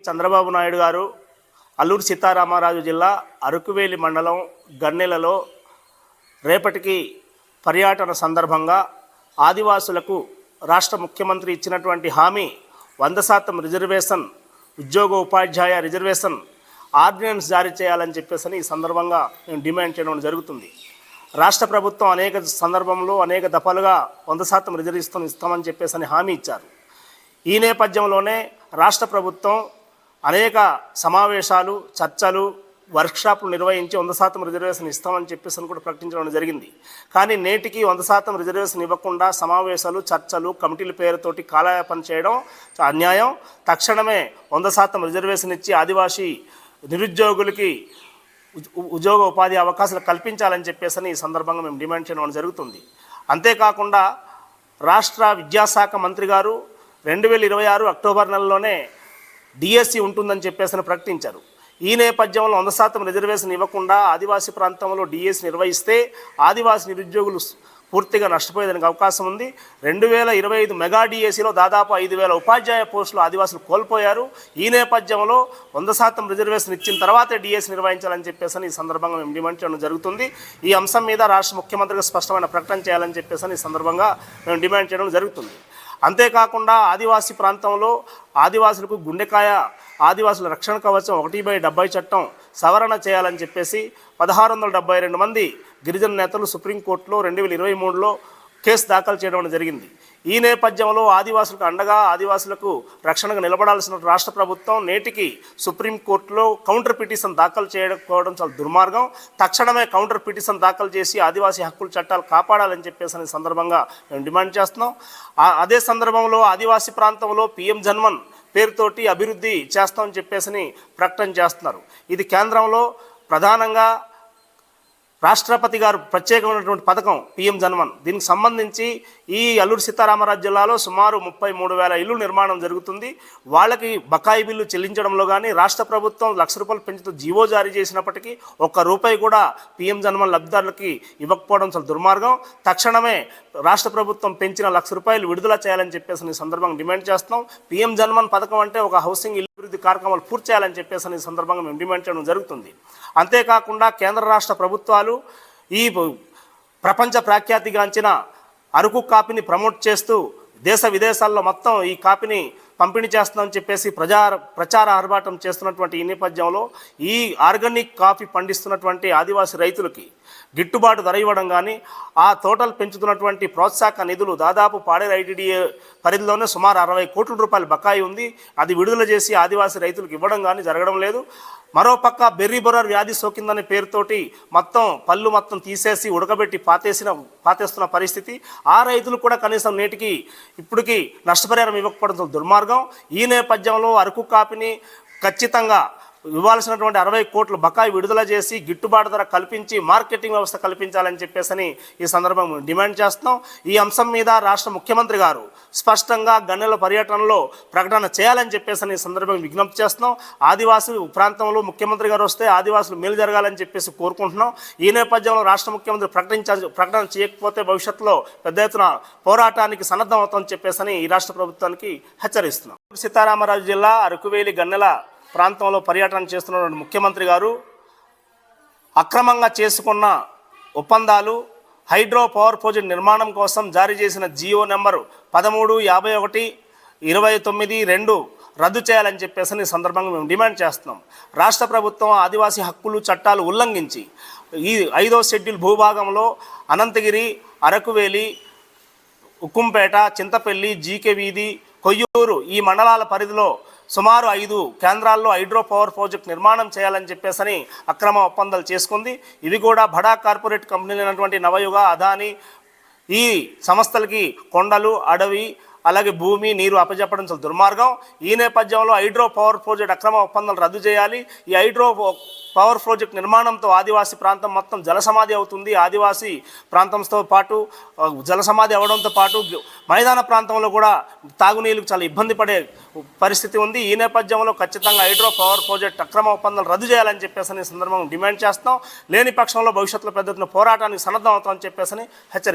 చంద్రబాబు నాయుడు గారు అల్లూరు సీతారామరాజు జిల్లా అరకువేలి మండలం గన్నెలలో రేపటికి పర్యటన సందర్భంగా ఆదివాసులకు రాష్ట్ర ముఖ్యమంత్రి ఇచ్చినటువంటి హామీ 100% రిజర్వేషన్ ఉద్యోగ ఉపాధ్యాయ రిజర్వేషన్ ఆర్డినెన్స్ జారీ చేయాలని చెప్పేసి ఈ సందర్భంగా మేము డిమాండ్ చేయడం జరుగుతుంది. రాష్ట్ర ప్రభుత్వం అనేక సందర్భంలో అనేక దఫాలుగా 100% రిజర్వేషన్ ఇస్తామని చెప్పేసి హామీ ఇచ్చారు. ఈ నేపథ్యంలోనే రాష్ట్ర ప్రభుత్వం అనేక సమావేశాలు, చర్చలు, వర్క్షాపులు నిర్వహించి 100% రిజర్వేషన్ ఇస్తామని చెప్పేసి కూడా ప్రకటించడం జరిగింది. కానీ నేటికి 100% రిజర్వేషన్ ఇవ్వకుండా సమావేశాలు, చర్చలు, కమిటీల పేరుతోటి కాలయాపన చేయడం అన్యాయం. తక్షణమే 100% రిజర్వేషన్ ఇచ్చి ఆదివాసీ నిరుద్యోగులకి ఉద్యోగ ఉపాధి అవకాశాలు కల్పించాలని చెప్పేసి ఈ సందర్భంగా మేము డిమాండ్ చేయడం జరుగుతుంది. అంతేకాకుండా రాష్ట్ర విద్యాశాఖ మంత్రి గారు 2026 అక్టోబర్ నెలలోనే డిఎస్సి ఉంటుందని చెప్పేసి ప్రకటించారు. ఈ నేపథ్యంలో 100% రిజర్వేషన్ ఇవ్వకుండా ఆదివాసీ ప్రాంతంలో డిఎస్సి నిర్వహిస్తే ఆదివాసీ నిరుద్యోగులు పూర్తిగా నష్టపోయేదానికి అవకాశం ఉంది. 2025 మెగా డిఎస్సిలో దాదాపు 5,000 ఉపాధ్యాయ పోస్టులు ఆదివాసులు కోల్పోయారు. ఈ నేపథ్యంలో 100% రిజర్వేషన్ ఇచ్చిన తర్వాతే డిఎస్సి నిర్వహించాలని చెప్పేసి ఈ సందర్భంగా మేము డిమాండ్ చేయడం జరుగుతుంది. ఈ అంశం మీద రాష్ట్ర ముఖ్యమంత్రిగా స్పష్టమైన ప్రకటన చేయాలని చెప్పేసి ఈ సందర్భంగా మేము డిమాండ్ చేయడం జరుగుతుంది. అంతేకాకుండా ఆదివాసీ ప్రాంతంలో ఆదివాసులకు గుండెకాయ ఆదివాసుల రక్షణ కవచం 1/70 చట్టం సవరణ చేయాలని చెప్పేసి 1672 మంది గిరిజన నేతలు సుప్రీంకోర్టులో 2023లో కేసు దాఖలు చేయడం జరిగింది. ఈ నేపథ్యంలో ఆదివాసులకు అండగా ఆదివాసులకు రక్షణగా నిలబడాల్సిన రాష్ట్ర ప్రభుత్వం నేటికి సుప్రీంకోర్టులో కౌంటర్ పిటిషన్ దాఖలు చేయకపోవడం చాలా దుర్మార్గం. తక్షణమే కౌంటర్ పిటిషన్ దాఖలు చేసి ఆదివాసీ హక్కుల చట్టాలు కాపాడాలని చెప్పేసి సందర్భంగా మేము డిమాండ్ చేస్తున్నాం. అదే సందర్భంలో ఆదివాసీ ప్రాంతంలో PM జన్మన్ పేరుతోటి అభివృద్ధి చేస్తామని చెప్పేసి ప్రకటన చేస్తున్నారు. ఇది కేంద్రంలో ప్రధానంగా రాష్ట్రపతి గారు ప్రత్యేకమైనటువంటి పథకం PM జన్మన్. దీనికి సంబంధించి ఈ అల్లూరు సీతారామరాజు జిల్లాలో సుమారు 33,000 ఇల్లు నిర్మాణం జరుగుతుంది. వాళ్ళకి బకాయి బిల్లు చెల్లించడంలో కానీ రాష్ట్ర ప్రభుత్వం ₹1,00,000 పెంచుతూ జీవో జారీ చేసినప్పటికీ ₹1 కూడా PM జన్మన్ లబ్ధిదారులకి ఇవ్వకపోవడం చాలా దుర్మార్గం. తక్షణమే రాష్ట్ర ప్రభుత్వం పెంచిన ₹1,00,000 విడుదల చేయాలని చెప్పేసి ఈ సందర్భంగా డిమాండ్ చేస్తున్నాం. PM జన్మన్ పథకం అంటే ఒక హౌసింగ్ అభివృద్ధి కార్యక్రమాలు పూర్తి చేయాలని చెప్పేసి ఈ సందర్భంగా మేము డిమాండ్ చేయడం జరుగుతుంది. అంతేకాకుండా కేంద్ర రాష్ట్ర ప్రభుత్వాలు ఈ ప్రపంచ ప్రఖ్యాతిగాంచిన అరకు కాఫీని ప్రమోట్ చేస్తూ దేశ విదేశాల్లో మొత్తం ఈ కాఫీని పంపిణీ చేస్తుందని చెప్పేసి ప్రచార ఆర్భాటం చేస్తున్నటువంటి ఈ నేపథ్యంలో ఈ ఆర్గానిక్ కాఫీ పండిస్తున్నటువంటి ఆదివాసీ రైతులకి గిట్టుబాటు ధర ఇవ్వడం కానీ ఆ తోటలు పెంచుతున్నటువంటి ప్రోత్సాహక నిధులు దాదాపు పాడేరు ITDA పరిధిలోనే సుమారు ₹60 కోట్ల బకాయి ఉంది. అది విడుదల చేసి ఆదివాసీ రైతులకు ఇవ్వడం కానీ జరగడం లేదు. మరోపక్క బెర్రీ బొరర్ వ్యాధి సోకిందనే పేరుతోటి పళ్ళు మొత్తం తీసేసి ఉడకబెట్టి పాతేస్తున్న పరిస్థితి. ఆ రైతులు కూడా కనీసం నేటికి ఇప్పటికీ నష్టపరిహారం ఇవ్వకపోవడం దుర్మార్గం. ఈ నేపథ్యంలో అరకు కాఫీని ఖచ్చితంగా ఇవ్వాల్సినటువంటి 60 కోట్ల బకాయి విడుదల చేసి గిట్టుబాటు ధర కల్పించి మార్కెటింగ్ వ్యవస్థ కల్పించాలని చెప్పేసి ఈ సందర్భంగా డిమాండ్ చేస్తున్నాం. ఈ అంశం మీద రాష్ట్ర ముఖ్యమంత్రి గారు స్పష్టంగా గన్నెల పర్యటనలో ప్రకటన చేయాలని చెప్పేసి ఈ సందర్భంగా విజ్ఞప్తి చేస్తున్నాం. ఆదివాసీ ప్రాంతంలో ముఖ్యమంత్రి గారు వస్తే ఆదివాసులు మేలు జరగాలని చెప్పేసి కోరుకుంటున్నాం. ఈ నేపథ్యంలో రాష్ట్ర ముఖ్యమంత్రి ప్రకటన చేయకపోతే భవిష్యత్తులో పెద్ద ఎత్తున పోరాటానికి సన్నద్ధం అవుతామని చెప్పేసి ఈ రాష్ట్ర ప్రభుత్వానికి హెచ్చరిస్తున్నాం. సీతారామరాజు జిల్లా అరకువేలి గన్నెల ప్రాంతంలో పర్యటన చేస్తున్నటువంటి ముఖ్యమంత్రి గారు అక్రమంగా చేసుకున్న ఒప్పందాలు హైడ్రో పవర్ ప్రాజెక్ట్ నిర్మాణం కోసం జారీ చేసిన జియో నెంబర్ 1351/29/2 రద్దు చేయాలని చెప్పేసి ఈ సందర్భంగా మేము డిమాండ్ చేస్తున్నాం. రాష్ట్ర ప్రభుత్వం ఆదివాసీ హక్కులు చట్టాలు ఉల్లంఘించి ఈ 5వ షెడ్యూల్ భూభాగంలో అనంతగిరి, అరకువేలి, ఉక్కుంపేట, చింతపల్లి, జీకే వీధి, కొయ్యూరు ఈ మండలాల పరిధిలో సుమారు 5 కేంద్రాల్లో హైడ్రో పవర్ ప్రాజెక్ట్ నిర్మాణం చేయాలని చెప్పేసి అక్రమ ఒప్పందాలు చేసుకుంది. ఇవి కూడా బడా కార్పొరేట్ కంపెనీలు అయినటువంటి నవయుగ, అదాని ఈ సంస్థలకి కొండలు, అడవి, అలాగే భూమి, నీరు అప్పజెప్పడం చాలా దుర్మార్గం. ఈ నేపథ్యంలో హైడ్రో పవర్ ప్రాజెక్ట్ అక్రమ ఒప్పందాలు రద్దు చేయాలి. ఈ హైడ్రో పవర్ ప్రాజెక్ట్ నిర్మాణంతో ఆదివాసీ ప్రాంతం మొత్తం జలసమాధి అవుతుంది. ఆదివాసీ ప్రాంతంతో పాటు జలసమాధి అవడంతో పాటు మైదాన ప్రాంతంలో కూడా తాగునీళ్ళకు చాలా ఇబ్బంది పడే పరిస్థితి ఉంది. ఈ నేపథ్యంలో ఖచ్చితంగా హైడ్రో పవర్ ప్రాజెక్ట్ అక్రమ ఒప్పందాలు రద్దు చేయాలని చెప్పేసి ఈ సందర్భంగా డిమాండ్ చేస్తాం. లేని పక్షంలో భవిష్యత్తులో పెద్ద ఎత్తున పోరాటానికి సన్నద్ధం అవుతామని చెప్పేసి హెచ్చరిస్తాం.